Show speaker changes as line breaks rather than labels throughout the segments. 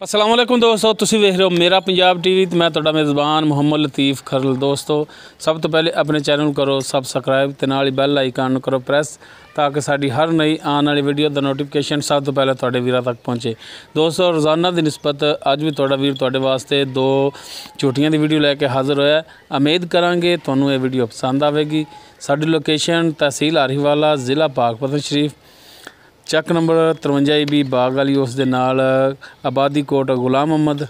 अस्सलाम वालेकुम दोस्तों, तुसीं वेख रहे हो मेरा पंजाब टीवी ते मैं तुहाडा मेज़बान मुहम्मद लतीफ़ खरल। दोस्तों सब तो पहले अपने चैनल करो सबसक्राइब ते नाल ही बैल आइकन करो प्रेस ताकि साडी हर नई आने वाली वीडियो दा नोटिफिकेशन सब तो पहले तुहाडे वीरां तक पहुँचे। दोस्तों रोज़ाना की निस्बत अज भी तुहाडा वीर तुहाडे वास्ते दो झूटियां दी वीडियो लैके हाज़र होया। उम्मीद करांगे तुहानूं ये वीडियो पसंद आवेगी। साडी लोकेशन तहसील हारीवाला, ज़िला पाकपतन शरीफ, ਚੱਕ नंबर 53 भी बाग वाली, उस दे नाल आबादी कोट गुलाम अहमद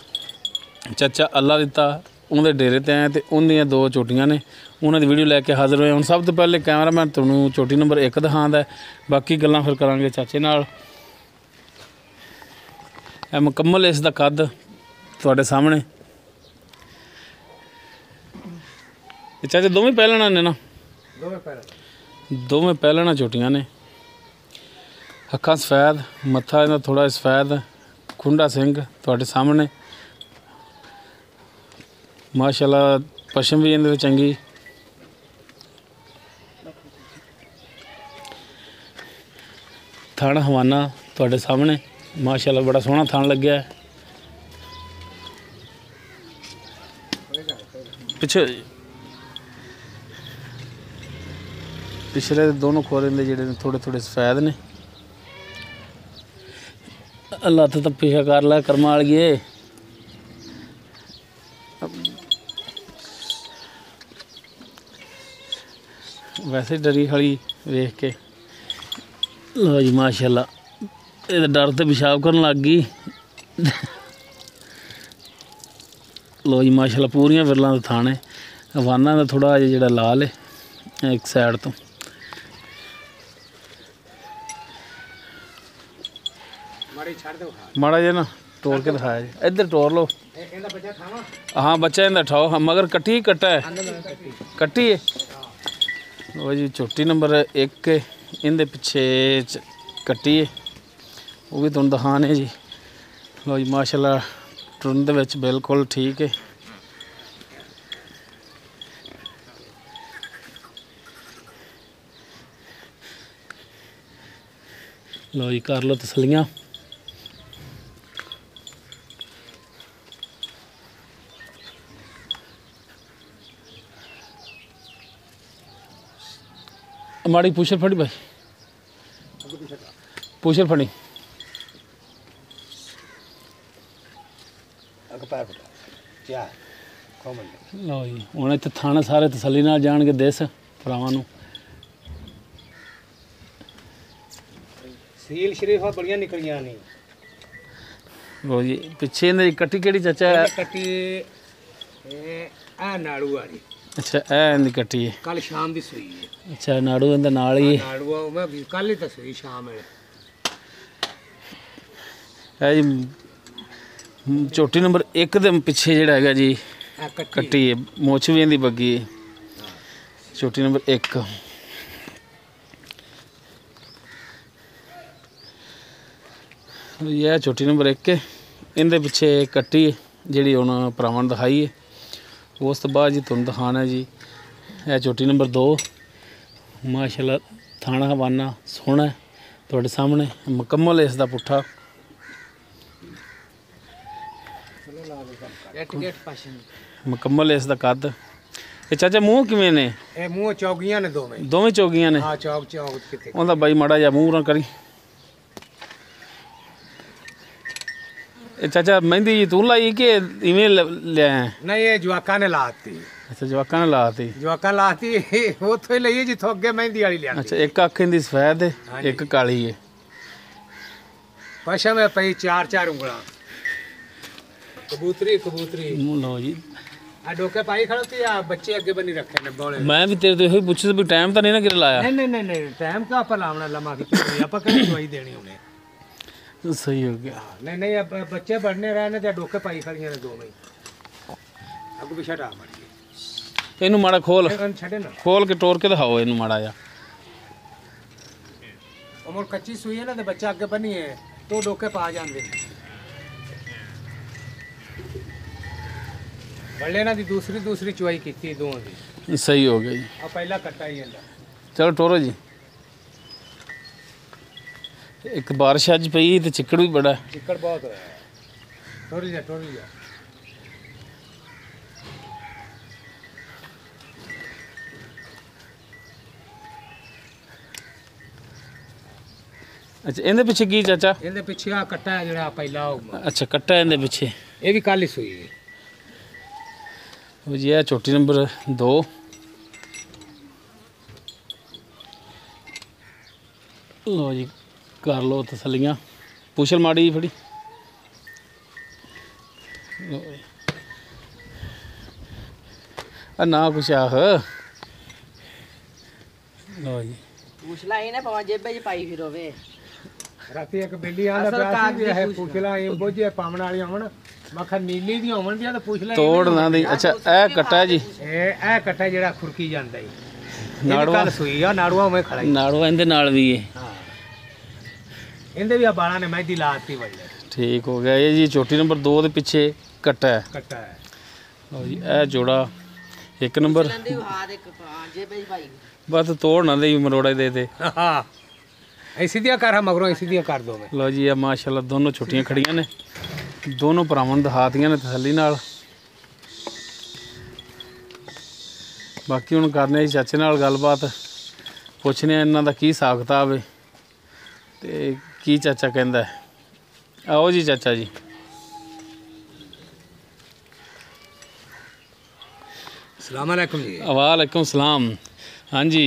चाचा अल्लाह दिता उन्होंने डेरे ते आए तो उन्दियां दो चोटियां ने, उन्होंने वीडियो लैके हाज़र होए। हुण सब तो पहले कैमरामैन तुहानूं चोटी नंबर 1 दिखांदा है, बाकी गल्लां फिर करांगे चाचे नाल। मुकम्मल इसदा कद तुहाडे सामने। चाचा दोवें पहलना ने ना? दोवें पहलना चोटियां ने। अखां सफैद, मत्था इहदा थोड़ा सफैद, खुंडा सिंह तुहाडे सामने। माशाअल्लाह पशम भी इहदे चंगी। थाना हवाना तुहाडे सामने, माशाअल्लाह बड़ा सोहना थान लग्या है। पिछले दोनों खोरे दे जिहड़े थोड़े थोड़े सफैद ने। अल्लाह तो पीछा कर ला कर्मा वालिए। वैसे डरी खड़ी वेख के। लो जी माशाअल्लाह, ये डर तो पेशाब करन लग गई। लो जी माशाअल्लाह पूरियां विरलां दा थान है। हवाना दा थोड़ा जिहड़ा लाल है एक साइड तो। माड़ा जी ना टोर के दिखाया जी, इधर टोर लो। हाँ बच्चा इंदा ठाओ। हाँ मगर कट्टी कट्टा है, कट्टी है वो जी। चोटी नंबर 1 इंदे पिछे कट्टी है, वो भी तुहानूं दिखाने जी। लो जी माशाअल्लाह टुरन दे विच बिल्कुल ठीक है। लो जी कर लो तसलियां। माड़ी पूछर फड़ी भाई, पूछर फड़ी। लो जी हुण इत्थे थाने सारे तसली नाल जाणगे देस भरावां नूं।
सील शरीफा बड़ियां निकलियां ने।
लो जी पिछे इहदी कट्टी केड़ी चाचा है?
कट्टी आ नाड़ू वाली।
अच्छा ए इहदी कट्टी है,
कल शाम दी सूई है।
अच्छा नाड़ू इहदे नाल ही
नाड़ू मैं कल ही तो सूई शाम है।
जी चोटी नंबर 1 दे पिछे जिहड़ा हैगा जी कट्टी है, मुछ भी इहदी बग्गी है। चोटी नंबर 1 यह चोटी नंबर 1 है, इहदे पिछे कट्टी है जिहड़ी हुण भरावां दिखाई है। उस तो बाद जी तुहानूं दिखाना है जी यह चोटी नंबर 2। माशाअल्लाह थाना हवाना सोहना है तुहाडे सामने। मुकम्मल इसदा पुट्ठा। मुकम्मल इसदा कद। ये चाचा मूँह किवें ने?
ए मूँह चौगियां ने दोवें।
दोवें चौगियां ने?
हां चौक चौक किते।
उहदा बाई माड़ा जिहा मूँह ना करी। चाचा मेहंदी जी तू लाई कि इवें ले आया?
नहीं ये जवाका ने लाती।
अच्छा जवाका ने लाती।
जवाका लाती उथों ही लई जिथों अगे मेहंदी वाली लिया।
अच्छा एक अख इंदी सफेद है, एक काली है।
पशम है पई 4-4 उंगलां। कबूतरी कबूतरी।
लो जी
आ डोके पाई खड़ोती आ बच्चे अगे बनी रखे ने बोले।
मैं भी तेरे तो यही पूछे भी टाइम तो नहीं ना गिर लाया?
नहीं नहीं नहीं टाइम का पर लावना लम्मा की आपा कहीं दवाई देनी उन्हें।
सही हो गया।
नहीं नहीं अब बच्चे बढ़ने रहने ते डोके पाई खड़ियां ने दोवें। अगू पिछा टा मारी
इनू माड़ा खोल
छड़े ना,
खोल के टोर के दिखाओ इनू माड़ा जा।
उमर कच्ची सुई है ना ते बच्चा अगे बनी है तो डोके पा जांदे। बल्ले ना दी दूसरी चुआई कीती दोवां दी।
सही हो गया जी।
आ पहला कट्टा ही है।
चलो टोरो जी। एक बारिश अज पई तो चिक्कड़ भी बड़ा
चिक्कड़ बहुत होया ਟੋਰੀ ਜਾ ਟੋਰੀ ਜਾ।
ਅੱਛਾ ਇਹਦੇ ਪਿੱਛੇ ਕੀ ਚਾਚਾ?
ਇਹਦੇ ਪਿੱਛੇ ਆ ਕੱਟਾ ਹੈ ਜਿਹੜਾ ਪਹਿਲਾ ਉਹ।
ਅੱਛਾ ਕੱਟਾ ਇਹਦੇ ਪਿੱਛੇ।
ਇਹ ਵੀ ਕੱਲ ਹੀ ਸੂਈ ਹੈ।
ਉਹ ਜੀ ਇਹ ਝੋਟੀ ਨੰਬਰ 2। ਲੋ ਜੀ ਕਰ ਲੋ ਤਸੱਲੀਆਂ। ਪੁੱਛਲ ਮਾੜੀ ਫੜੀ। ਲਓ ਜੀ। ਆ ਨਾ ਕੁਛ ਆਖ। ਲੋ ਜੀ
ਪੁੱਛ ਲਾ ਇਹਨੇ ਭਾਵੇਂ ਜੇਬੇ 'ਚ ਪਾਈ ਫਿਰੋਵੇ।
ਰਾਤੀ ਇੱਕ ਬਿੱਲੀ ਆਂਦਾ ਪਿਆ ਸੀ ਵੀ ਇਹ ਪੁੱਛ ਲਾ ਇਹ ਬੋਝੇ ਪਾਉਣ ਵਾਲੀਆਂ ਹੋਣ। ਮੈਂ ਕਿਹਾ ਨੀਲੀ ਦੀਆਂ ਹੋਣ ਦੀਆਂ ਤਾਂ ਪੁੱਛ ਲੈ।
ਤੋੜ ਨਾ ਦੀ। ਅੱਛਾ ਇਹ ਕੱਟਾ ਜੀ।
ਇਹ ਕੱਟਾ ਜਿਹੜਾ ਖੁਰਕੀ ਜਾਂਦਾ ਈ।
ਨਾੜੂਆ
ਕੱਲ ਸੂਈ ਆ ਨਾੜੂਆ ਉਵੇਂ ਖੜਾ ਈ।
ਨਾੜੂਆ ਇਹਦੇ ਨਾਲ ਵੀ ਹੈ।
ਹਾਂ ਇਹਦੇ ਵੀ ਆ ਬਾਲਾਂ ਨੇ ਮਹਿੰਦੀ ਲਾਤੀ ਵੱਲੇ।
ਠੀਕ ਹੋ ਗਿਆ। ਇਹ ਜੀ ਝੋਟੀ ਨੰਬਰ 2 ਦੇ ਪਿੱਛੇ ਕੱਟਾ ਹੈ।
ਕੱਟਾ ਹੈ।
ਲਓ ਜੀ ਇਹ ਜੋੜਾ 1 ਨੰਬਰ।
ਲੰਦੀ ਹਾਰ ਇੱਕ ਜੇਬੇ 'ਚ ਪਾਈ।
ਬਸ ਤੋੜ ਨਾ ਦੇ ਮਰੋੜਾ ਦੇ ਦੇ।
ਹਾਂ ਐਸੀ ਦੀਆਂ ਕਰ ਮਗਰੋਂ ਐਸੀ ਦੀਆਂ ਕਰ ਦੋ।
ਲਓ ਜੀ ਇਹ ਮਾਸ਼ਾਅੱਲਾ ਦੋਨੋਂ ਛੋਟੀਆਂ ਖੜੀਆਂ ਨੇ। ਦੋਨੋਂ ਭਰਾਵਾਂ ਨੂੰ ਦਿਖਾਤੀਆਂ ਨੇ ਤਸੱਲੀ ਨਾਲ। ਬਾਕੀ ਹੁਣ ਕਰਨੇ ਜੀ ਚਾਚੇ ਨਾਲ ਗੱਲਬਾਤ। ਪੁੱਛਨੇ ਇਹਨਾਂ ਦਾ ਕੀ ਹਿਸਾਬ ਕਿਤਾਬ ਹੈ ਤੇ ਕੀ ਚਾਚਾ ਕਹਿੰਦਾ ਹੈ। ਆਓ ਜੀ ਚਾਚਾ ਜੀ।
अस्सलाम वालेकुम जी।
वालेकुम सलाम। हाँ जी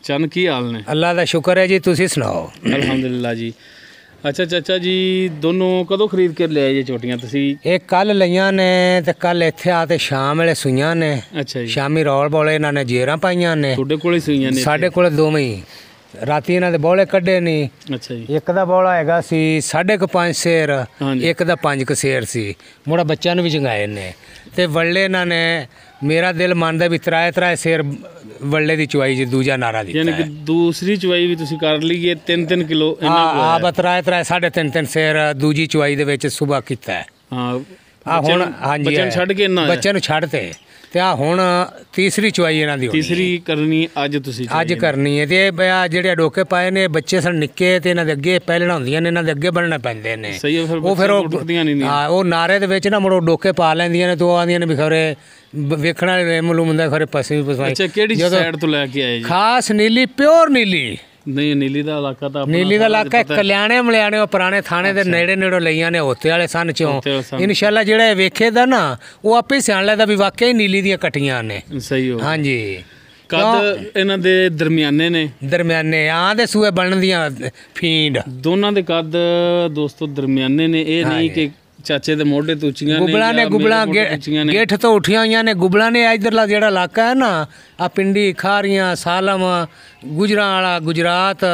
चन की हाल ने?
अल्लाह का शुक्र है जी। तुसी सुनाओ।
अल्हम्दुलिल्लाह जी। अच्छा चाचा जी दोनों कदों खरीद के ले आए जी छोटियां तुसी?
एक कल लईयां ने ते कल इत्थे आते शाम वेले सूईयां ने।
अच्छा जी।
शामी रौल बौले इन्हां ने जेरां पाईयां ने।
ਤੁਹਾਡੇ ਕੋਲੇ ਸੂਈਆਂ ਨੇ?
ਸਾਡੇ ਕੋਲੇ ਦੋਵੇਂ ਹੀ। ਰਾਤੀ ਇਹਨਾਂ ਦੇ ਬੌਲੇ ਕੱਢੇ ਨਹੀਂ।
ਅੱਛਾ ਜੀ।
ਇੱਕ ਦਾ ਬੌਲਾ ਹੈਗਾ ਸੀ 5.5 ਸੇਰ,
ਹਾਂਜੀ।
ਇੱਕ ਦਾ 5 ਸੇਰ ਸੀ। ਮੁੜਾ ਬੱਚਿਆਂ ਨੂੰ ਵੀ ਚੰਗਾਏ ਨੇ ਤੇ ਵੱਲੇ ਇਹਨਾਂ ਨੇ ਮੇਰਾ ਦਿਲ ਮੰਨਦਾ ਵੀ ਤਰਾਏ ਸੇਰ ਵੱਲੇ ਦੀ ਚੁਆਈ ਜੀ ਦੂਜਾ ਨਾਰਾ ਦਿੱਤਾ।
ਯਾਨੀ ਕਿ ਦੂਸਰੀ ਚੁਆਈ ਵੀ ਤੁਸੀਂ ਕਰ ਲਈਏ 3-3 ਕਿਲੋ ਇਹਨਾਂ ਕੋਲ?
ਆ ਬਤਰਾਏ 3.5 ਸੇਰ ਦੂਜੀ ਚੁਆਈ ਦੇ ਵਿੱਚ ਸੁਬਾ ਕੀਤਾ ਹੈ।
ਹਾਂ
ਆ ਹੁਣ ਹਾਂਜੀ
ਬੱਚਿਆਂ ਨੂੰ ਛੱਡ ਕੇ ਇਹਨਾਂ
ਬੱਚਿਆਂ ਨੂੰ ਛੱਡ ਤੇ ਆ ਹੁਣ ਤੀਸਰੀ ਚੁਆਈ ਇਹਨਾਂ ਦੀ ਹੋਣੀ।
ਤੀਸਰੀ ਕਰਨੀ ਅੱਜ ਤੁਸੀਂ?
ਅੱਜ ਕਰਨੀ ਹੈ। ਤੇ ਇਹ ਜਿਹੜੇ ਡੋਕੇ ਪਾਏ ਨੇ ਬੱਚੇ ਸਨ ਨਿੱਕੇ ਤੇ ਇਹਨਾਂ ਦੇ ਅੱਗੇ ਪਹਿਲਣਾ ਹੁੰਦੀਆਂ ਨੇ, ਇਹਨਾਂ ਦੇ ਅੱਗੇ ਬਣਨਾ ਪੈਂਦੇ ਨੇ।
ਸਹੀ ਹੈ। ਫਿਰ
ਉਹ ਫਿਰ ਹਾਂ ਉਹ ਨਾਰੇ ਦੇ ਵਿੱਚ ਨਾ ਮੁੜੋ ਡੋਕੇ ਪਾ ਲੈਂਦੀਆਂ ਨੇ ਤੇ ਉਹ ਆਂਦੀਆਂ ਨੇ ਵੀ ਖਰੇ ਵੇਖਣ ਵਾਲੇ ਮਲੂਮ ਹੁੰਦਾ ਖਰੇ ਪਸੀ ਪਸਵਾਈ।
ਅੱਛਾ ਕਿਹੜੀ ਸਾਈਡ ਤੋਂ ਲੈ ਕੇ ਆਏ ਜੀ?
ਖਾਸ ਨੀਲੀ ਪਿਓਰ ਨੀਲੀ।
ਨਹੀਂ ਨੀਲੀ ਦਾ ਇਲਾਕਾ ਤਾਂ
ਨੀਲੀ ਦਾ ਇਲਾਕਾ ਕਲਿਆਣੇ ਮਲਿਆਣੇ ਉਹ ਪੁਰਾਣੇ ਥਾਣੇ ਦੇ ਨੇੜੇ ਲਈਆਂ ਨੇ ਹੋਤੇ ਵਾਲੇ ਸਨ ਚੋਂ। ਇਨਸ਼ਾਅੱਲਾ ਜਿਹੜਾ ਇਹ ਵੇਖੇਦਾ ਨਾ ਉਹ ਆਪੇ ਸਿਆਣ ਲੈਦਾ ਵੀ ਵਾਕਈ ਨੀਲੀ ਦੀਆਂ ਕਟੀਆਂ ਨੇ।
ਸਹੀ ਹੋ।
ਹਾਂਜੀ
ਕੱਦ ਇਹਨਾਂ ਦੇ ਦਰਮਿਆਨੇ ਨੇ?
ਦਰਮਿਆਨੇ ਆਂ ਦੇ ਸੂਏ ਬਣਨ ਦੀਆਂ ਫੀਂਡ।
ਦੋਨਾਂ ਦੇ ਕੱਦ ਦੋਸਤੋ ਦਰਮਿਆਨੇ ਨੇ। ਇਹ ਨਹੀਂ ਕਿ ਚਾਚੇ ਦੇ ਮੋਢੇ ਤੋਂ ਉੱਚੀਆਂ ਨੇ।
ਗੁਬਲਾਂ ਨੇ ਗੁਬਲਾਂ ਗੇਠ ਤੋਂ ਉੱਠੀਆਂ ਹੋਈਆਂ ਨੇ। ਗੁਬਲਾਂ ਨੇ ਇਧਰਲਾ ਜਿਹੜਾ ਇਲਾਕਾ ਹੈ ਨਾ ਆ ਪਿੰਡੀ ਖਾਰੀਆਂ ਸਾਲਮ ਗੁਜਰਾਂ ਵਾਲਾ ਗੁਜਰਾਤ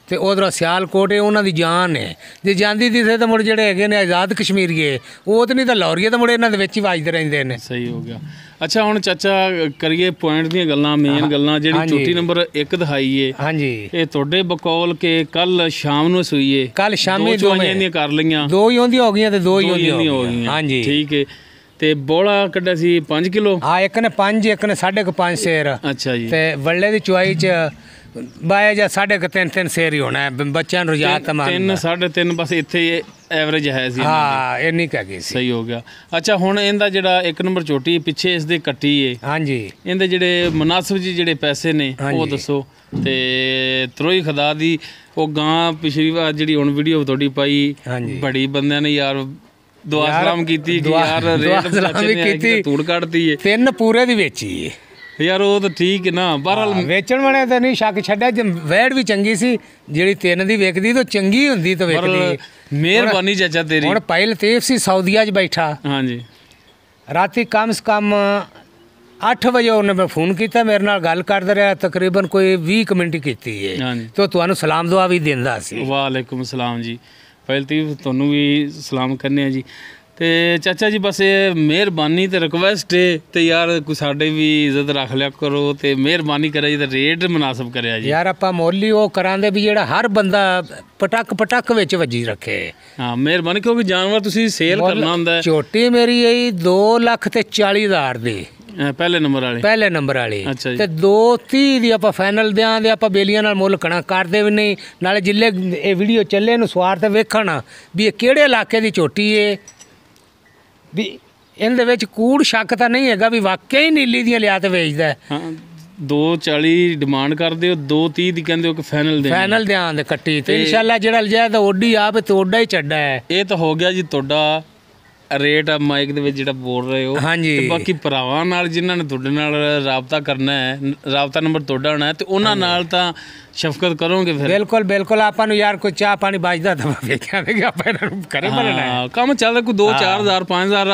ਤੇ ਉਧਰ ਸਿਆਲਕੋਟ ਇਹ ਉਹਨਾਂ ਦੀ ਜਾਨ ਹੈ। ਜੇ ਜਾਂਦੀ ਦਿਸੇ ਤਾਂ ਮੁੜ ਜਿਹੜੇ ਹੈਗੇ ਨੇ ਆਜ਼ਾਦ ਕਸ਼ਮੀਰੀਏ ਉਹ ਤਾਂ ਨਹੀਂ ਤਾਂ ਲਾਹੌਰੀਏ ਤਾਂ ਮੁੜ ਇਹਨਾਂ ਦੇ ਵਿੱਚ ਹੀ ਵੱਜਦੇ ਰਹਿੰਦੇ ਨੇ।
ਸਹੀ ਹੋ ਗਿਆ। ਅੱਛਾ ਹੁਣ ਚਾਚਾ ਕਰੀਏ ਪੁਆਇੰਟ ਦੀਆਂ ਗੱਲਾਂ, ਮੇਨ ਗੱਲਾਂ। ਜਿਹੜੀ ਝੋਟੀ ਨੰਬਰ 1 ਦਿਖਾਈਏ
ਹਾਂਜੀ
ਇਹ ਤੁਹਾਡੇ ਬਕੌਲ ਕੇ ਕੱਲ ਸ਼ਾਮ ਨੂੰ ਸੂਈਏ?
ਕੱਲ ਸ਼ਾਮੀ
ਦੋ ਚੁਆਈਆਂ ਕਰ ਲਈਆਂ?
ਦੋ ਹੀ ਹੁੰਦੀਆਂ ਹੋ ਗਈਆਂ ਤੇ ਦੋ ਹੀ ਹੁੰਦੀਆਂ
ਹੋ ਗਈਆਂ।
ਹਾਂਜੀ ਠੀਕ
ਹੈ। ਤੇ ਬੋਲਾ ਕੱਢਿਆ ਸੀ 5 ਕਿਲੋ?
ਹਾਂ ਇੱਕ ਨੇ 5 ਇੱਕ ਨੇ 5.5 ਸੇਰ।
ਅੱਛਾ ਜੀ।
ਤੇ ਵੱਲੇ ਦੀ ਚੁਆਈ ਚ ਬਾਇਆ ਜਾਂ 3.5 ਸੇਰ ਹੀ ਹੋਣਾ ਹੈ। ਬੱਚਿਆਂ ਨੂੰ ਰਜਾਤ ਤਮਾਮ
3 3.5 ਬਸ ਇੱਥੇ ਐਵਰੇਜ ਹੈ ਸੀ।
ਹਾਂ ਇੰਨੀ ਕਹਿ ਗਈ ਸੀ।
ਸਹੀ ਹੋ ਗਿਆ। ਅੱਛਾ ਹੁਣ ਇਹਦਾ ਜਿਹੜਾ 1 ਨੰਬਰ ਝੋਟੀ ਪਿੱਛੇ ਇਸ ਦੇ ਕੱਟੀ ਏ
ਹਾਂਜੀ
ਇਹਦੇ ਜਿਹੜੇ ਮੁਨਾਸਬ ਜੀ ਜਿਹੜੇ ਪੈਸੇ ਨੇ ਉਹ ਦੱਸੋ। ਤੇ ਤਰੋਈ ਖੁਦਾ ਦੀ ਉਹ ਗਾਂ ਪਿਛਲੀ ਵਾਰ ਜਿਹੜੀ ਹੁਣ ਵੀਡੀਓ ਤੁਹਾਡੀ ਪਾਈ ਬੜੀ ਬੰਦਿਆਂ ਨੇ ਯਾਰ ਦੁਆ ਸਲਾਮ ਕੀਤੀ ਕਿ ਯਾਰ ਰੇਟ ਚਾਚੇ ਨੇ ਕੀਤੀ ਧੂੜ ਕੱਢਤੀ ਏ।
3 ਪੂਰੇ ਦੀ ਵੇਚੀ
ਯਾਰ ਉਹ ਤਾਂ ਠੀਕ ਹੈ ਨਾ। ਬਹਰਹਾਲ
ਵੇਚਣ ਵਾਲੇ ਤਾਂ ਨਹੀਂ ਸ਼ੱਕ ਛੱਡਿਆ। ਵੈੜ ਵੀ ਚੰਗੀ ਸੀ ਜਿਹੜੀ 3 ਦੀ ਵੇਚਦੀ ਤਾਂ ਚੰਗੀ ਹੁੰਦੀ ਤਾਂ ਵੇਚਦੀ।
ਮਿਹਰਬਾਨੀ ਚਾਚਾ ਤੇਰੀ।
ਹੁਣ ਭਾਈ ਲਤੀਫ ਸੀ ਸਾਊਦੀਆ 'ਚ ਬੈਠਾ।
ਹਾਂਜੀ
ਰਾਤੀ ਕਮ ਸੇ ਕਮ 8 ਵਜੇ ਉਹਨੇ ਮੈਂ ਫੋਨ ਕੀਤਾ ਮੇਰੇ ਨਾਲ ਗੱਲ ਕਰਦਾ ਰਿਹਾ ਤਕਰੀਬਨ ਕੋਈ 20 ਮਿੰਟ ਕੀਤੀ ਹੈ ਤੇ ਤੁਹਾਨੂੰ ਸਲਾਮ ਦੁਆ ਵੀ ਦਿੰਦਾ ਸੀ।
ਵਾਲੇਕੁਮ ਸਲਾਮ ਜੀ। ਭਾਈ ਲਤੀਫ ਤੁਹਾਨੂੰ ਵੀ ਸਲਾਮ ਕਰਨੇ ਆ ਜੀ। ਤੇ ਚਾਚਾ ਜੀ ਬਸ ਇਹ ਮਿਹਰਬਾਨੀ ਤੇ ਰਿਕਵੈਸਟ ਹੈ ਤੇ ਯਾਰ ਕੋਈ ਸਾਡੇ ਵੀ ਇੱਜ਼ਤ ਰੱਖ ਲਿਆ ਕਰੋ ਤੇ ਮਿਹਰਬਾਨੀ ਕਰਿਆ ਜੀ ਤੇ ਰੇਟ ਮੁਨਾਸਬ ਕਰਿਆ ਜੀ।
ਯਾਰ ਆਪਾਂ ਮੋਲੀ ਉਹ ਕਰਾਂਦੇ ਵੀ ਜਿਹੜਾ ਹਰ ਬੰਦਾ ਪਟਕ ਵਿੱਚ ਵੱਜੀ ਰੱਖੇ।
ਹਾਂ ਮਿਹਰਬਾਨੀ ਕਿਉਂਕਿ ਜਾਨਵਰ ਤੁਸੀਂ ਸੇਲ ਕਰਨਾ ਹੁੰਦਾ।
ਝੋਟੀ ਮੇਰੀ ਇਹ 2,40,000 ਦੀ
ਪਹਿਲੇ ਨੰਬਰ ਵਾਲੀ
ਤੇ 230 ਦੀ ਆਪਾਂ ਫਾਈਨਲ ਦਿਆਂ ਦੇ ਆਪਾਂ ਬੇਲੀਆਂ ਨਾਲ ਮੁੱਲ ਕਣਾ ਕਰਦੇ ਵੀ ਨਹੀਂ। ਨਾਲੇ ਜਿੱਲੇ ਇਹ ਵੀਡੀਓ ਚੱਲੇ ਨੂੰ ਸਵਾਰ ਤੇ ਵੇਖਣ ਵੀ ਇਹ ਕਿਹੜੇ ਇਲਾਕੇ ਦੀ ਝੋਟੀ ਏ ਵੀ ਇਹਦੇ ਵਿੱਚ ਕੂੜ ਸ਼ੱਕ ਤਾਂ ਨਹੀਂ ਹੈਗਾ ਵੀ ਵਾਕਿਆ ਹੀ ਨੀਲੀ ਦੀਆਂ ਲਿਆ ਤੇ ਵੇਚਦਾ ਹੈ।
ਹਾਂ 240 ਡਿਮਾਂਡ ਕਰਦੇ ਹੋ, 230 ਦੀ ਕਹਿੰਦੇ ਹੋ ਕਿ ਫਾਈਨਲ ਦੇ
ਫਾਈਨਲ ਦਿਆਂ ਦੇ ਕੱਟੀ ਤੇ ਇਨਸ਼ਾਅੱਲਾ ਜਿਹੜਾ ਲਿਆ ਤਾਂ ਓਡੀ ਆਪ ਤੇ ਓਡਾ ਹੀ ਚੱਡਾ ਹੈ।
ਇਹ ਤਾਂ ਹੋ ਗਿਆ ਜੀ ਤੁਹਾਡਾ ਰੇਟ ਆ ਮਾਈਕ ਦੇ ਵਿੱਚ ਜਿਹੜਾ ਬੋਲ ਰਹੇ ਹੋ।
ਹਾਂਜੀ
ਤੇ ਬਾਕੀ ਭਰਾਵਾਂ ਨਾਲ ਜਿਨ੍ਹਾਂ ਨੇ ਤੁਹਾਡੇ ਨਾਲ ਰਾਬਤਾ ਕਰਨਾ ਹੈ, ਰਾਬਤਾ ਨੰਬਰ ਤੁਹਾਡਾ ਹੋਣਾ ਹੈ ਤੇ ਉਹਨਾਂ ਨਾਲ ਤਾਂ ਸ਼ਫਕਤ ਕਰੋਗੇ ਫਿਰ।
ਬਿਲਕੁਲ ਬਿਲਕੁਲ ਆਪਾਂ ਨੂੰ ਯਾਰ ਕੋਈ ਚਾਹ ਪਾਣੀ ਬਚਦਾ ਤਾਂ ਵੇਖਾਂਗੇ ਆਪਾਂ ਇਹਨਾਂ ਨੂੰ ਘਰੇ ਬਣਨਾ ਹੈ।
ਹਾਂ ਕੰਮ ਚੱਲਦਾ ਕੋਈ 2-4000 5000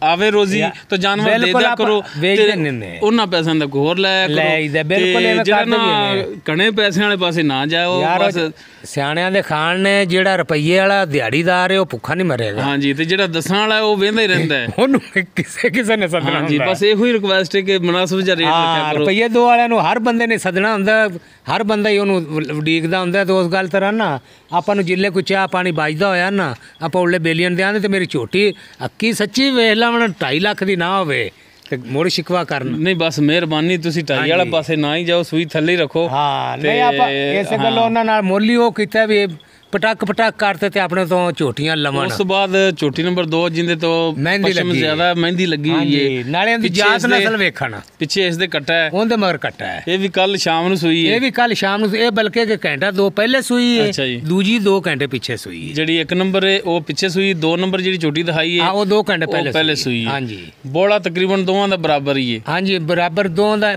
ਆਵੇ ਰੋਜ਼ੀ ਤਾਂ ਜਾਨਵਰ ਦੇ
ਬਿਲਕੁਲ
ਦਿਆ
ਆਪਾਂ
ਕਰੋ
ਵੇਚਦੇ
ਤੇ
ਨਹੀਂ
ਉਹਨਾਂ ਪੈਸਿਆਂ ਦਾ ਕੋਈ ਹੋਰ ਲਾਇਆ ਕਰੋ।
ਲਾਈਦਾ, ਬਿਲਕੁਲ
ਤੇ
ਐਵੇਂ
ਜਿਹੜਾ
ਕਰਦੇ ਵੀ
ਨਾ
ਨੇ।
ਘਣੇ ਪੈਸਿਆਂ ਵਾਲੇ ਪਾਸੇ ਨਾ ਜਾਓ
ਯਾਰ
ਬਸ।
ਸਿਆਣਿਆਂ ਦੇ ਖਾਣ ਨੇ ਜਿਹੜਾ ਰੁਪਈਏ ਵਾਲਾ ਦਿਹਾੜੀਦਾਰ ਹੈ ਉਹ ਭੁੱਖਾ ਨਹੀਂ ਮਰੇਗਾ।
ਹਾਂਜੀ ਤੇ ਜਿਹੜਾ ਦੱਸਣ ਵਾਲਾ ਉਹ ਵੇਂਦਾ ਹੀ ਰਹਿੰਦਾ ਹੈ।
ਉਹਨੂੰ ਕਿਸੇ ਨੇ ਸੱਦਣਾ
ਹਾਂਜੀ
ਹੁੰਦਾ।
ਬਸ ਇਹੋ ਹੀ ਰਿਕੁਐਸਟ ਹੈ ਕਿ ਮੁਨਾਸਬ ਜਿਹਾ ਰੇਟ ਰੱਖਿਆ ਕਰੋ।
ਰੁਪਈਏ ਦੋ ਵਾਲਿਆਂ ਨੂੰ ਹਰ ਬੰਦੇ ਨੇ ਸੱਦਣਾ ਹੁੰਦਾ, ਹਰ ਬੰਦਾ ਹੀ ਉਹਨੂੰ ਉਡੀਕਦਾ ਹੁੰਦਾ। ਤੇ ਉਸ ਗੱਲ ਤਰ੍ਹਾਂ ਨਾ ਆਪਾਂ ਨੂੰ ਜਿੱਲੇ ਕੋਈ ਚਾਹ ਪਾਣੀ ਬਚਦਾ ਹੋਇਆ ਨਾ ਆਪਾਂ ਉਹਲੇ ਬੇਲੀਅਨ ਦਿਆਂ ਤੇ ਮੇਰੀ ਝੋਟੀ ਅੱਕੀ ਸੱਚੀ ਵੇਖ ਲਾ ਹੁਣ 2.5 ਲੱਖ ਦੀ ਨਾ ਹੋਵੇ ਤੇ ਮੋੜ ਸ਼ਿਕਵਾ ਕਰਨ।
ਨਹੀਂ ਬਸ ਮਿਹਰਬਾਨੀ ਤੁਸੀਂ ਢਾਈ ਵਾਲਾ ਪਾਸੇ ਨਾ ਹੀ ਜਾਓ, ਸੂਈ ਥੱਲੇ ਹੀ ਰੱਖੋ।
ਹਾਂ ਨਹੀਂ ਆਪਾਂ ਇਸੇ ਗੱਲ ਉਹਨਾਂ ਨਾਲ ਮੋਲੀ ਉਹ ਕੀਤਾ ਵੀ ਪਟਕ ਕਰਤੇ ਤੇ ਆਪਣੇ ਤੋਂ ਝੋਟੀਆਂ ਲਵਣ।
ਉਸ ਤੋਂ ਬਾਅਦ ਝੋਟੀ ਨੰਬਰ 2 ਜਿੰਦੇ ਤੋਂ
ਮਹਿੰਦੀ
ਪਸ਼ਮ
ਲੱਗੀ
ਜ਼ਿਆਦਾ ਮਹਿੰਦੀ ਲੱਗੀ ਹੋਈ ਹੈ।
ਨਾਲੇ ਇਹਦੀ ਜਾਤ ਨਸਲ ਵੇਖਣ
ਪਿੱਛੇ ਇਸ ਦੇ ਕੱਟਾ ਹੈ,
ਉਹਦੇ ਮਗਰ ਕੱਟਾ ਹੈ।
ਇਹ ਵੀ ਕੱਲ ਸ਼ਾਮ ਨੂੰ ਸੂਈ ਹੈ।
ਇਹ ਵੀ ਕੱਲ ਸ਼ਾਮ ਨੂੰ ਇਹ ਬਲਕਿ ਕਿ ਘੰਟਾ 2 ਪਹਿਲੇ ਸੂਈ ਹੈ,
ਅੱਛਾ ਜੀ।
ਦੂਜੀ 2 ਘੰਟੇ ਪਿੱਛੇ ਸੂਈ ਹੈ।
ਜਿਹੜੀ 1 ਨੰਬਰ ਹੈ ਉਹ ਪਿੱਛੇ ਸੂਈ, 2 ਨੰਬਰ ਜਿਹੜੀ ਝੋਟੀ ਦਿਖਾਈ ਹੈ
ਉਹ 2 ਘੰਟੇ
ਪਹਿਲੇ ਸੂਈ ਹੈ।
ਹਾਂਜੀ
ਬੋਲਾ ਤਕਰੀਬਨ ਦੋਵਾਂ ਦਾ ਬਰਾਬਰ ਹੀ ਹੈ।
ਹਾਂਜੀ ਬਰਾਬਰ ਦੋਵਾਂ ਦਾ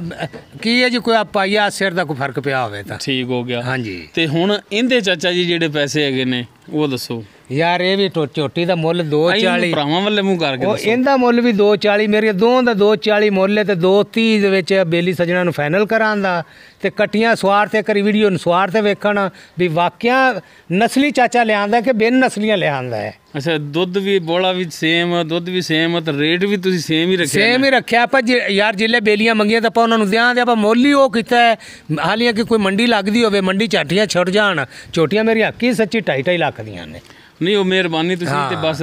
ਕੀ ਹੈ ਜੀ, ਕੋਈ ਪਾਈਆ ਸਿਰ ਦਾ ਕੋਈ ਫਰਕ ਪਿਆ ਹੋਵੇ ਤਾਂ
ਠੀਕ ਹੋ ਗਿਆ।
ਹਾਂਜੀ
ਤੇ ਹੁਣ ਇਹਦੇ ਚਾਚਾ ਜੀ ਜਿਹੜੇ ਪੈਸੇ ਹੈਗੇ ਨੇ ਉਹ ਦੱਸੋ
ਯਾਰ। ਇਹ ਵੀ ਝੋਟੀ ਦਾ ਮੁੱਲ 240,
ਭਰਾਵਾਂ ਵੱਲੇ ਮੂੰਹ ਕਰਕੇ
ਉਹ
ਦੱਸੋ।
ਇਹਦਾ ਮੁੱਲ ਵੀ 240, ਮੇਰੀਆਂ ਦੋਵਾਂ ਦਾ 240 ਮੁੱਲ ਹੈ ਤੇ 230 ਦੇ ਵਿੱਚ ਬੇਲੀ ਸਜਣਾ ਨੂੰ ਫਾਈਨਲ ਕਰਾਂਦਾ ਤੇ ਕੱਟੀਆਂ ਸਵਾਰ ਤੇ ਕਰੀ ਵੀਡੀਓ ਨੂੰ ਸਵਾਰ ਤੇ ਵੇਖਣ ਵੀ ਵਾਕਿਆ ਨਸਲੀ ਚਾਚਾ ਲਿਆਂਦਾ ਕਿ ਬਿਨ ਨਸਲੀਆਂ ਲਿਆਂਦਾ ਹੈ।
ਅੱਛਾ ਦੁੱਧ ਵੀ ਬੋਲਾ ਵੀ ਸੇਮ, ਦੁੱਧ ਵੀ ਸੇਮ ਤੇ ਰੇਟ ਵੀ ਤੁਸੀਂ ਸੇਮ ਹੀ ਰੱਖਿਆ?
ਸੇਮ ਹੀ ਰੱਖਿਆ ਆਪਾਂ ਯਾਰ ਜਿੱਲੇ ਬੇਲੀਆਂ ਮੰਗੀਆਂ ਤਾਂ ਆਪਾਂ ਉਹਨਾਂ ਨੂੰ ਦਿਆਂ ਦੇ ਆਪਾਂ ਮੁੱਲ ਹੀ ਉਹ ਕੀਤਾ ਹੈ। ਹਾਲੀਆਂ ਕਿ ਕੋਈ ਮੰਡੀ ਲੱਗਦੀ ਹੋਵੇ, ਮੰਡੀ ਝਾਟੀਆਂ ਛੁੱਟ ਜਾਣ, ਝੋਟੀਆਂ ਮੇਰੀਆਂ ਹੱਕੀ ਸੱਚੀ 2.5 ਲੱਖ ਦੀਆਂ ਨੇ।
ਨਹੀਂ ਉਹ ਮਿਹਰਬਾਨੀ ਤੁਸੀਂ ਤੇ ਬਸ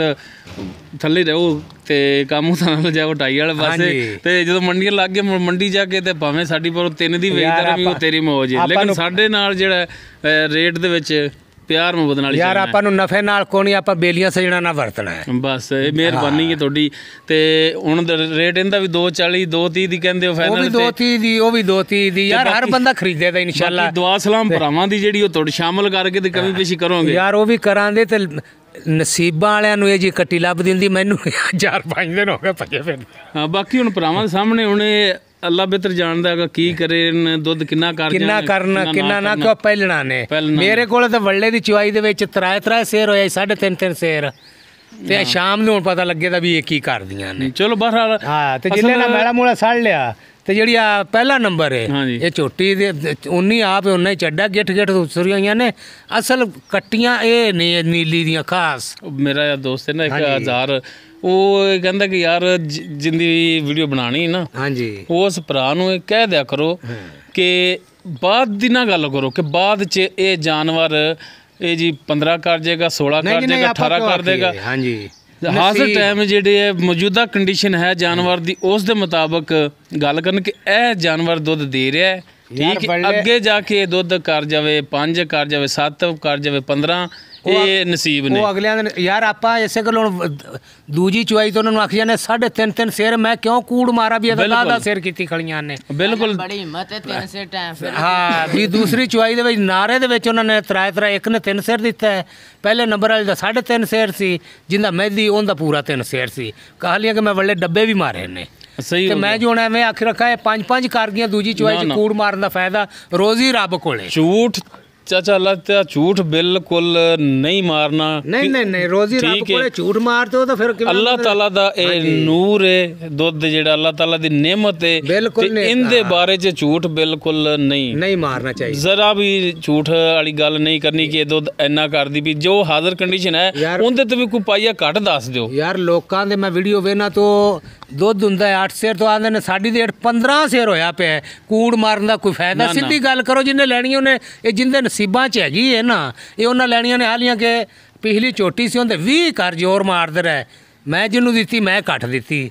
ਥੱਲੇ ਰਹੋ ਤੇ ਕੰਮ ਤਾਂ ਨਾਲ ਜਾਓ ਢਾਈ ਵਾਲੇ ਪਾਸੇ। ਤੇ ਜਦੋਂ ਮੰਡੀਆਂ ਲੱਗ ਗਏ ਮੰਡੀ ਜਾ ਕੇ ਤੇ ਭਾਵੇਂ ਸਾਡੀ ਪਰ 3 ਦੀ ਵੇਚਦਾ ਰਹੀ ਉਹ ਤੇਰੀ ਮੌਜ ਹੈ, ਲੇਕਿਨ ਸਾਡੇ ਨਾਲ ਜਿਹੜਾ ਰੇਟ ਦੇ ਵਿੱਚ ਪਿਆਰ ਮੁਹੱਬਤ ਨਾਲ
ਯਾਰ ਆਪਾਂ ਨੂੰ ਨਫੇ ਨਾਲ ਕੋਈ ਨਹੀਂ, ਆਪਾਂ ਬੇਲੀਆਂ ਸਜਣਾ ਨਾ ਵਰਤਣਾ ਹੈ।
ਬਸ ਇਹ ਮਿਹਰਬਾਨੀ ਹੈ ਤੁਹਾਡੀ। ਤੇ ਹੁਣ ਰੇਟ ਇਹਦਾ ਵੀ 240 230 ਦੀ ਕਹਿੰਦੇ ਹੋ ਫਾਈਨਲ?
ਉਹ ਵੀ 230 ਦੀ, ਉਹ ਵੀ 230 ਦੀ। ਯਾਰ ਹਰ ਬੰਦਾ ਖਰੀਦੇਗਾ ਇਨਸ਼ਾਅੱਲਾ।
ਦੁਆ ਸਲਾਮ ਭਰਾਵਾਂ ਦੀ ਜਿਹੜੀ ਉਹ ਤੁਹਾਡੇ ਸ਼ਾਮਲ ਕਰਕੇ ਤੇ ਕਮੀ ਪੇਸ਼ੀ ਕਰੋਗੇ
ਯਾਰ? ਉਹ ਵੀ ਕਰਾਂਗੇ ਤੇ ਨਸੀਬਾਂ ਵਾਲਿਆਂ ਨੂੰ ਇਹ ਜੀ ਕੱਟੀ ਲੱਭ ਦਿੰਦੀ, ਮੈਨੂੰ 4-5 ਦਿਨ ਹੋ ਗਏ ਭੱਜੇ ਫਿਰਦੇ।
ਹਾਂ ਬਾਕੀ ਹੁਣ ਭਰਾਵਾਂ ਦੇ ਸਾਹਮਣੇ ਹੁਣ ਅੱਲਾ ਬਿਹਤਰ ਜਾਣਦਾ ਹੈਗਾ ਕੀ ਕਰੇ, ਦੁੱਧ ਕਿੰਨਾ ਕਰਨਾ
ਕਿੰਨਾ ਨਾ ਕਿਉਂ ਪਹਿਲਣਾ ਨੇ। ਮੇਰੇ ਕੋਲ ਤਾਂ ਵੱਲੇ ਦੀ ਚੁਆਈ ਦੇ ਵਿੱਚ 3 ਸੇਰ ਹੋਇਆ, 3.5 ਸੇਰ ਤੇ ਸ਼ਾਮ ਨੂੰ ਹੁਣ ਪਤਾ ਲੱਗੇਦਾ ਵੀ ਇਹ ਕੀ ਕਰਦੀਆਂ ਨੇ।
ਚਲੋ ਬਹਰਹਾਲ
ਹਾਂ ਤੇ ਜਿੱਲੇ ਨਾ ਮੈਲਾ ਮੂਲਾ ਸੜ ਲਿਆ ਤੇ ਜਿਹੜੀ ਆ ਪਹਿਲਾ ਨੰਬਰ ਹੈ ਇਹ ਝੋਟੀ ਦੇ 19 ਆਪ ਉਹਨਾਂ ਹੀ ਚੱਡਾ ਗਿੱਠ ਉਸਰੀਆਂ ਹੋਈਆਂ ਨੇ। ਅਸਲ ਕੱਟੀਆਂ ਇਹ ਨੇ ਨੀਲੀ ਦੀਆਂ ਖਾਸ।
ਮੇਰਾ ਯਾਰ ਦੋਸਤ ਹੈ ਨਾ 1000, ਉਹ ਕਹਿੰਦਾ ਕਿ ਯਾਰ ਜਿੰਦੀ ਵੀਡੀਓ ਬਣਾਣੀ ਨਾ, ਹਾਂਜੀ ਉਸ ਭਰਾ ਨੂੰ ਇਹ ਕਹਿ ਦਿਆ ਕਰੋ ਕਿ ਬਾਅਦ ਦੀ ਨਾ ਗੱਲ ਕਰੋ ਕਿ ਬਾਅਦ ਚ ਇਹ ਜਾਨਵਰ ਇਹ ਜੀ 15 ਕਰ ਜਾਏਗਾ, 16 ਕਰ ਜਾਏਗਾ, 18 ਕਰ ਦੇਗਾ। ਹਾਂਜੀ ਹਾਜ਼ਰ ਟਾਈਮ ਜਿਹੜੇ ਹੈ ਮੌਜੂਦਾ ਕੰਡੀਸ਼ਨ ਹੈ ਜਾਨਵਰ ਦੀ, ਉਸ ਦੇ ਮੁਤਾਬਕ ਗੱਲ ਕਰਨ ਕਿ ਇਹ ਜਾਨਵਰ ਦੁੱਧ ਦੇ ਰਿਹਾ ਹੈ, ਠੀਕ ਹੈ। ਅੱਗੇ ਜਾ ਕੇ ਦੁੱਧ ਕਰ ਜਾਵੇ 5 ਕਰ ਜਾਵੇ 7 ਕਰ ਜਾਵੇ 15, ਇਹ ਨਸੀਬ ਨੇ।
ਉਹ ਅਗਲਿਆਂ ਦੇ ਯਾਰ ਆਪਾਂ ਇਸੇ ਗੱਲੋਂ ਦੂਜੀ ਚੁਆਈ ਤੋਂ ਉਹਨਾਂ ਨੂੰ ਆਖੀ ਜਾਂਦੇ 3.5 ਸਿਰ, ਮੈਂ ਕਿਉਂ ਕੂੜ ਮਾਰਾ ਵੀ ਇਹਦਾ ਦਾ ਸਿਰ ਕੀਤੀ ਖਲੀਆਂ ਨੇ।
ਬਿਲਕੁਲ
ਬੜੀ ਹਿੰਮਤ ਹੈ 3 ਸਿਰ ਟਾਈਮ ਫਿਰ।
ਹਾਂ ਵੀ ਦੂਸਰੀ ਚੁਆਈ ਦੇ ਵਿੱਚ ਨਾਰੇ ਦੇ ਵਿੱਚ ਉਹਨਾਂ ਨੇ ਤਰਾ ਇੱਕ ਨੇ 3 ਸਿਰ ਦਿੱਤਾ ਹੈ, ਪਹਿਲੇ ਨੰਬਰ ਵਾਲੇ ਦਾ 3.5 ਸਿਰ ਸੀ, ਜਿੰਦਾ ਮਹਿਦੀ ਉਹਦਾ ਪੂਰਾ 3 ਸਿਰ ਸੀ। ਕਹਾਲੀਆਂ ਕਿ ਮੈਂ ਵੱਲੇ ਡੱਬੇ ਵੀ ਮਾਰੇ ਨੇ। ਸਹੀ ਤੇ ਮੈਂ ਜੋ ਹੁਣ ਐਵੇਂ ਆਖਿਰ ਰੱਖਾ ਇਹ 5-5 ਕਰ ਗਈਆਂ ਦੂਜੀ ਚੁਆਈ ਚ ਕੂੜ ਮਾਰਨ ਦਾ ਫਾਇਦਾ ਰੋਜ਼ੀ ਰੱਬ ਕੋਲੇ।
ਝੂਠ ਚਾਚਾ ਅੱਲਾ ਤੇ ਝੂਠ ਬਿਲਕੁਲ ਨਹੀਂ ਮਾਰਨਾ।
ਨਹੀਂ ਰੋਜ਼ੀ ਰੱਬ ਕੋਲੇ ਝੂਠ ਮਾਰਦੇ ਹੋ ਤਾਂ ਫਿਰ ਕਿਵੇਂ?
ਅੱਲਾਹ ਤਾਲਾ ਦਾ ਇਹ ਨੂਰ ਹੈ, ਦੁੱਧ ਜਿਹੜਾ ਅੱਲਾਹ ਤਾਲਾ ਦੀ ਨਿਮਤ ਹੈ, ਬਿਲਕੁਲ ਇਹਦੇ ਬਾਰੇ ਚ ਝੂਠ ਬਿਲਕੁਲ ਨਹੀਂ ਮਾਰਨਾ ਚਾਹੀਦਾ। ਜ਼ਰਾ ਵੀ ਝੂਠ ਵਾਲੀ ਗੱਲ ਨਹੀਂ ਕਰਨੀ ਕਿ ਇਹ ਦੁੱਧ ਇੰਨਾ ਕਰਦੀ ਵੀ ਜੋ ਹਾਜ਼ਰ ਕੰਡੀਸ਼ਨ ਹੈ ਉਹਦੇ ਤੇ ਵੀ ਕੋਈ ਪਾਈਆ ਘੱਟ ਦੱਸ ਦਿਓ। ਯਾਰ
ਲੋਕਾਂ ਦੇ ਮੈਂ ਵੀਡੀਓ ਵੇਖਣਾ ਤੋਂ ਦੁੱਧ ਹੁੰਦਾ 8 ਸੇਰ ਤੋਂ ਆਉਂਦੇ ਨੇ, ਸਾਡੀ ਦੇ 15 ਸੇਰ ਹੋਇਆ ਪਿਆ। ਕੂੜ ਮਾਰਨ ਦਾ ਕੋਈ ਫਾਇਦਾ? ਸਿੱਧੀ ਗੱਲ ਕਰੋ, ਜਿਹਨੇ ਲੈਣੀ ਉਹਨੇ, ਇਹ ਜਿੰਦੇ ਨਸੀਬਾਂ 'ਚ ਹੈਗੀ ਹੈ ਨਾ ਇਹ ਉਹਨਾਂ ਲੈਣੀਆਂ ਨੇ। ਹਾਲੀਆਂ ਕਿ ਪਿਛਲੀ ਝੋਟੀ ਸੀ ਉਹਦੇ 20 ਕਰ ਜ਼ੋਰ ਮਾਰਦੇ ਰਹੇ, ਮੈਂ ਜਿਹਨੂੰ ਦਿੱਤੀ ਮੈਂ ਘੱਟ ਦਿੱਤੀ।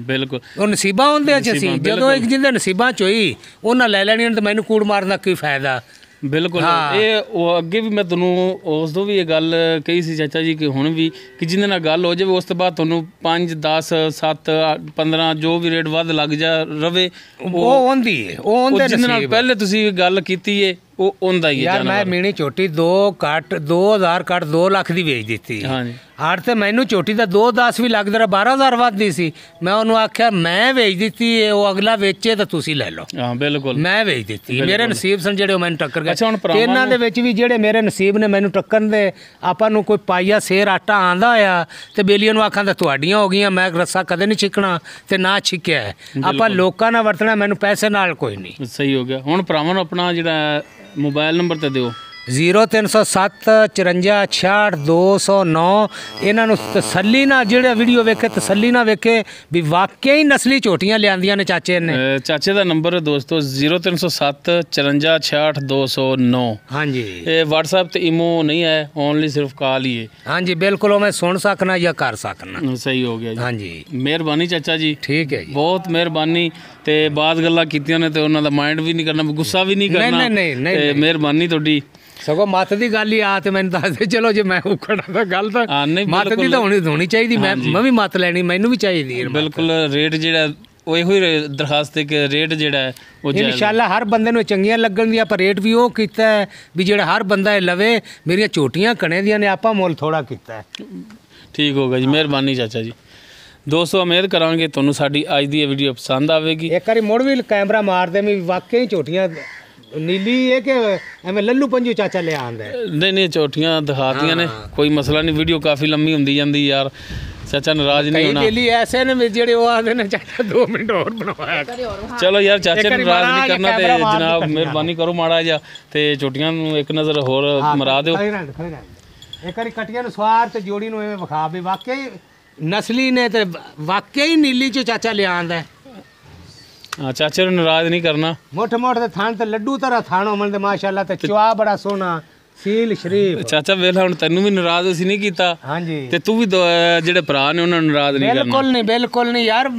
ਬਿਲਕੁਲ
ਉਹ ਨਸੀਬਾਂ ਹੁੰਦੇ 'ਚ ਸੀ। ਜਦੋਂ ਇੱਕ ਜਿੰਦੇ ਨਸੀਬਾਂ 'ਚ ਹੋਈ ਉਹਨਾਂ ਲੈ ਲੈਣੀਆਂ ਤੇ ਮੈਨੂੰ ਕੂੜ ਮਾਰਨ ਦਾ ਕੀ ਫਾਇਦਾ?
ਬਿਲਕੁਲ ਇਹ ਉਹ ਅੱਗੇ ਵੀ ਮੈਂ ਤੁਹਾਨੂੰ ਉਸ ਤੋਂ ਵੀ ਇਹ ਗੱਲ ਕਹੀ ਸੀ ਚਾਚਾ ਜੀ ਕਿ ਹੁਣ ਵੀ ਕਿ ਜਿਹਦੇ ਨਾਲ ਗੱਲ ਹੋ ਜਾਵੇ ਉਸ ਤੋਂ ਬਾਅਦ ਤੁਹਾਨੂੰ 5 10 7 15 ਜੋ ਵੀ ਰੇਟ ਵੱਧ ਲੱਗ ਜਾ ਰਵੇ
ਉਹ ਹੁੰਦੀ ਹੈ, ਉਹ ਹੁੰਦੇ
ਜਿਹਦੇ ਨਾਲ ਪਹਿਲੇ ਤੁਸੀਂ ਗੱਲ ਕੀਤੀ ਹੈ ਉਹ ਹੁੰਦਾ ਹੀ ਹੈ।
ਯਾਰ ਮੈਂ ਮੀਣੀ ਝੋਟੀ 2000 ਕੱਟ 2 ਲੱਖ ਦੀ ਵੇਚ ਦਿੱਤੀ।
ਹਾਂਜੀ
ਆੜ ਤੇ ਮੈਨੂੰ ਝੋਟੀ ਦਾ 2-10 ਵੀ ਲੱਗਦਾ ਰਿਹਾ, 12,000 ਵੱਧਦੀ ਸੀ। ਮੈਂ ਉਹਨੂੰ ਆਖਿਆ ਮੈਂ ਵੇਚ ਦਿੱਤੀ ਹੈ, ਉਹ ਅਗਲਾ ਵੇਚੇ ਤਾਂ ਤੁਸੀਂ ਲੈ ਲਓ।
ਹਾਂ ਬਿਲਕੁਲ ਮੈਂ
ਵੇਚ ਦਿੱਤੀ। ਮੇਰੇ ਨਸੀਬ ਸਨ ਜਿਹੜੇ ਉਹ ਮੈਨੂੰ ਟੱਕਰ ਗਏ।
ਅੱਛਾ ਹੁਣ
ਇਹਨਾਂ ਦੇ ਵਿੱਚ ਵੀ ਜਿਹੜੇ ਮੇਰੇ ਨਸੀਬ ਨੇ ਮੈਨੂੰ ਟੱਕਰਨ ਦੇ, ਆਪਾਂ ਨੂੰ ਕੋਈ ਪਾਈਆ ਸੇਰ ਆਟਾ ਆਂਦਾ ਹੋਇਆ ਤੇ ਬੇਲੀਆਂ ਨੂੰ ਆਖਾਂ ਤਾਂ ਤੁਹਾਡੀਆਂ ਹੋ ਗਈਆਂ, ਮੈਂ ਰੱਸਾ ਕਦੇ ਨਹੀਂ ਛਿੱਕਣਾ ਤੇ ਨਾ ਛਿੱਕਿਆ। ਆਪਾਂ ਲੋਕਾਂ ਨਾਲ ਵਰਤਣਾ, ਮੈਨੂੰ ਪੈਸੇ ਨਾਲ ਕੋਈ ਨਹੀਂ।
ਸਹੀ ਹੋ ਗਿਆ। ਹੁਣ ਭਰਾਵਾਂ ਨੂੰ ਆਪਣਾ ਜਿਹੜਾ ਮੋਬਾਈਲ ਨੰਬਰ ਤੇ ਦਿਓ।
0307 54 66 209। ਇਹਨਾਂ ਨੂੰ ਤਸੱਲੀ ਨਾਲ ਜਿਹੜਾ ਵੀਡੀਓ ਵੇਖੇ ਤਸੱਲੀ ਨਾਲ ਵੇਖੇ ਵੀ ਵਾਕਈ ਨਸਲੀ ਝੋਟੀਆਂ ਲਿਆਂਦੀਆਂ ਨੇ ਚਾਚੇ ਨੇ।
ਚਾਚੇ ਦਾ ਨੰਬਰ ਦੋਸਤੋ 0307 54 66 209। ਹਾਂਜੀ ਇਹ WhatsApp ਤੇ ਇਮੋ ਨਹੀਂ ਹੈ, ਓਨਲੀ ਸਿਰਫ ਕਾਲ ਹੀ ਹੈ।
ਹਾਂਜੀ ਬਿਲਕੁਲ, ਉਹ ਮੈਂ ਸੁਣ ਸਕਣਾ ਜਾਂ ਕਰ ਸਕਣਾ।
ਸਹੀ ਹੋ ਗਿਆ ਜੀ। ਹਾਂਜੀ ਮਿਹਰਬਾਨੀ ਚਾਚਾ ਜੀ।
ਠੀਕ ਹੈ ਜੀ, ਬਹੁਤ
ਮਿਹਰਬਾਨੀ। ਤੇ ਬਾਤ ਗੱਲਾਂ ਕੀਤੀਆਂ ਨੇ ਤੇ ਉਹਨਾਂ ਦਾ ਮਾਈਂਡ ਵੀ ਨਹੀਂ ਕਰਨਾ, ਗੁੱਸਾ ਵੀ ਨਹੀਂ ਕਰਨਾ। ਨਹੀਂ ਮਿਹਰਬਾਨੀ ਤੁਹਾਡੀ।
ਸਗੋਂ ਮੱਤ ਦੀ ਗੱਲ ਹੀ ਆ ਤੇ ਮੈਨੂੰ ਦੱਸ ਦੇ, ਚਲੋ ਜੇ ਮੈਂ ਉਖੜਾ ਤਾਂ ਗੱਲ ਤਾਂ ਮੱਤ ਦੀ ਤਾਂ ਹੋਣੀ ਚਾਹੀਦੀ। ਮੈਂ ਵੀ ਮੱਤ ਲੈਣੀ, ਮੈਨੂੰ ਵੀ ਚਾਹੀਦੀ ਹੈ।
ਬਿਲਕੁਲ ਰੇਟ ਜਿਹੜਾ ਉਹ ਇਹੋ ਹੀ ਦਰਖਾਸਤ ਹੈ ਕਿ ਰੇਟ ਜਿਹੜਾ ਹੈ ਉਹ
ਇਨਸ਼ਾਅੱਲਾ ਹਰ ਬੰਦੇ ਨੂੰ ਚੰਗੀਆਂ ਲੱਗਣ ਦੀਆਂ, ਪਰ ਰੇਟ ਵੀ ਉਹ ਕੀਤਾ ਹੈ ਵੀ ਜਿਹੜਾ ਹਰ ਬੰਦਾ ਇਹ ਲਵੇ। ਮੇਰੀਆਂ ਝੋਟੀਆਂ ਕਣੇ ਦੀਆਂ ਨੇ, ਆਪਾਂ ਮੁੱਲ ਥੋੜਾ ਕੀਤਾ ਹੈ।
ਠੀਕ ਹੋ ਗਿਆ ਜੀ, ਮਿਹਰਬਾਨੀ ਚਾਚਾ ਜੀ। ਦੋਸਤੋ ਉਮੀਦ ਕਰਾਂਗੇ ਤੁਹਾਨੂੰ ਸਾਡੀ ਅੱਜ ਦੀ ਇਹ ਵੀਡੀਓ ਪਸੰਦ ਆਵੇਗੀ।
ਇੱਕ ਵਾਰੀ ਮੁੜ ਵੀ ਕੈਮਰਾ ਮਾਰਦੇ ਵੀ ਵਾਕਈ ਝੋਟੀਆਂ ਨੀਲੀ ਹੈ ਕਿ ਐਵੇਂ ਲੱਲੂ ਪੰਜੂ ਚਾਚਾ ਲਿਆ ਆਂਦਾ।
ਨਹੀਂ ਝੋਟੀਆਂ ਦਿਖਾਤੀਆਂ ਨੇ, ਕੋਈ ਮਸਲਾ ਨਹੀਂ। ਵੀਡੀਓ ਕਾਫੀ ਲੰਮੀ ਹੁੰਦੀ ਜਾਂਦੀ ਯਾਰ, ਚਾਚਾ ਨਾਰਾਜ਼ ਨਹੀਂ ਹੋਣਾ।
ਕਈ ਐਸੇ ਨੇ ਜਿਹੜੇ ਉਹ ਆਂਦੇ ਨੇ ਚਾਚਾ 2 ਮਿੰਟ ਹੋਰ ਬਣਵਾਇਆ।
ਚਲੋ ਯਾਰ ਚਾਚੇ ਨੂੰ ਨਾਰਾਜ਼ ਨਹੀਂ ਕਰਨਾ ਤੇ ਜਨਾਬ ਮਿਹਰਬਾਨੀ ਕਰੋ ਮਾੜਾ ਜਿਹਾ ਤੇ ਝੋਟੀਆਂ ਨੂੰ ਇੱਕ ਨਜ਼ਰ ਹੋਰ ਮਰਾ ਦਿਓ।
ਇੱਕ ਵਾਰੀ ਕਟੀਆਂ ਨੂੰ ਸਵਾਰ ਤੇ ਜੋੜੀ ਨੂੰ ਐਵੇਂ ਵਿਖਾ ਵੀ ਵਾਕਈ ਨਸਲੀ ਨੇ ਤੇ ਵਾਕਈ ਨੀਲੀ ਚ ਚਾਚਾ ਲਿਆ ਆਂਦਾ।
ਹਾਂ ਚਾਚੇ ਨੂੰ ਨਾਰਾਜ਼ ਨਹੀਂ ਕਰਨਾ।
ਮੋਟੇ ਦੇ ਥਾਣ ਤੇ ਲੱਡੂ ਤਰ੍ਹਾਂ ਥਾਣ ਹੋਣ ਤੇ ਮਾਸ਼ਾਅੱਲਾ ਤੇ ਚਵਾ ਬੜਾ ਸੋਹਣਾ ਸੀਲ ਸ਼ਰੀਫ।
ਚਾਚਾ ਵੇਲਾ ਹੁਣ ਤੈਨੂੰ ਵੀ ਨਾਰਾਜ਼ ਅਸੀਂ ਨਹੀਂ ਕੀਤਾ।
ਹਾਂਜੀ
ਤੇ ਤੂੰ ਵੀ ਜਿਹੜੇ ਭਰਾ ਨੇ ਉਹਨਾਂ ਨੂੰ ਨਾਰਾਜ਼ ਨਹੀਂ ਕਰਨਾ।
ਬਿਲਕੁਲ ਨਹੀਂ ਯਾਰ।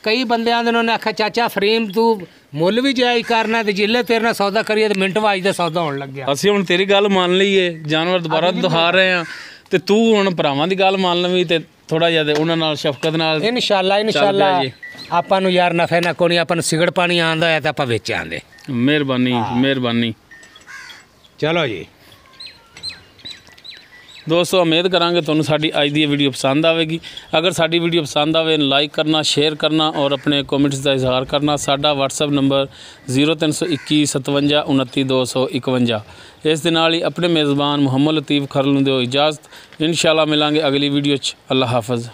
ਕਈ ਬੰਦਿਆਂ ਦੇ ਉਹਨੇ ਆਖਿਆ ਚਾਚਾ ਫਰੇਮ ਤੂੰ ਮੁੱਲ ਵੀ ਜਾਇਜ਼ ਕਰਨਾ ਤੇ ਜਿੱਲੇ ਤੇਰੇ ਨਾਲ ਸੌਦਾ ਕਰੀਏ ਤੇ ਮਿੰਟ ਵਾਜ ਦਾ ਸੌਦਾ ਹੋਣ ਲੱਗਿਆ।
ਅਸੀਂ ਹੁਣ ਤੇਰੀ ਗੱਲ ਮੰਨ ਲਈਏ, ਜਾਨਵਰ ਦੁਬਾਰਾ ਦਿਖਾ ਰਹੇ ਆ ਤੇ ਤੂੰ ਹੁਣ ਭਰਾਵਾਂ ਦੀ ਗੱਲ ਮੰਨ ਲਵੀਂ ਤੇ ਥੋੜਾ ਜਿਹਾ ਉਹਨਾਂ ਨਾਲ ਸ਼ਫਕਤ ਨਾਲ
ਇਨਸ਼ਾਅੱਲਾ ਆਪਾਂ ਨੂੰ ਯਾਰ ਨਫੇ ਨਾ ਕੋਈ, ਆਪਾਂ ਨੂੰ ਸਿਗੜ ਪਾਣੀ ਆਂਦਾ ਹੈ ਤਾਂ ਆਪਾਂ ਵਿੱਚ ਆਂਦੇ।
ਮਿਹਰਬਾਨੀ।
ਚਲੋ ਜੀ
ਦੋਸਤੋ ਉਮੀਦ ਕਰਾਂਗੇ ਤੁਹਾਨੂੰ ਸਾਡੀ ਅੱਜ ਦੀ ਵੀਡੀਓ ਪਸੰਦ ਆਵੇਗੀ। ਅਗਰ ਸਾਡੀ ਵੀਡੀਓ ਪਸੰਦ ਆਵੇ ਲਾਈਕ ਕਰਨਾ, ਸ਼ੇਅਰ ਕਰਨਾ ਔਰ ਆਪਣੇ ਕਮੈਂਟਸ ਦਾ ਇਜ਼ਹਾਰ ਕਰਨਾ। ਸਾਡਾ WhatsApp ਨੰਬਰ 0321 57 29 251। ਇਸ ਦੇ ਨਾਲ ਹੀ ਆਪਣੇ ਮੇਜ਼ਬਾਨ ਮੁਹੰਮਦ ਲਤੀਫ ਖਰਲ ਨੂੰ ਦਿਓ ਇਜਾਜ਼ਤ। ਇਨਸ਼ਾਅੱਲਾ ਮਿਲਾਂਗੇ ਅਗਲੀ ਵੀਡੀਓ 'ਚ। ਅੱਲਾ ਹਾਫਿਜ਼।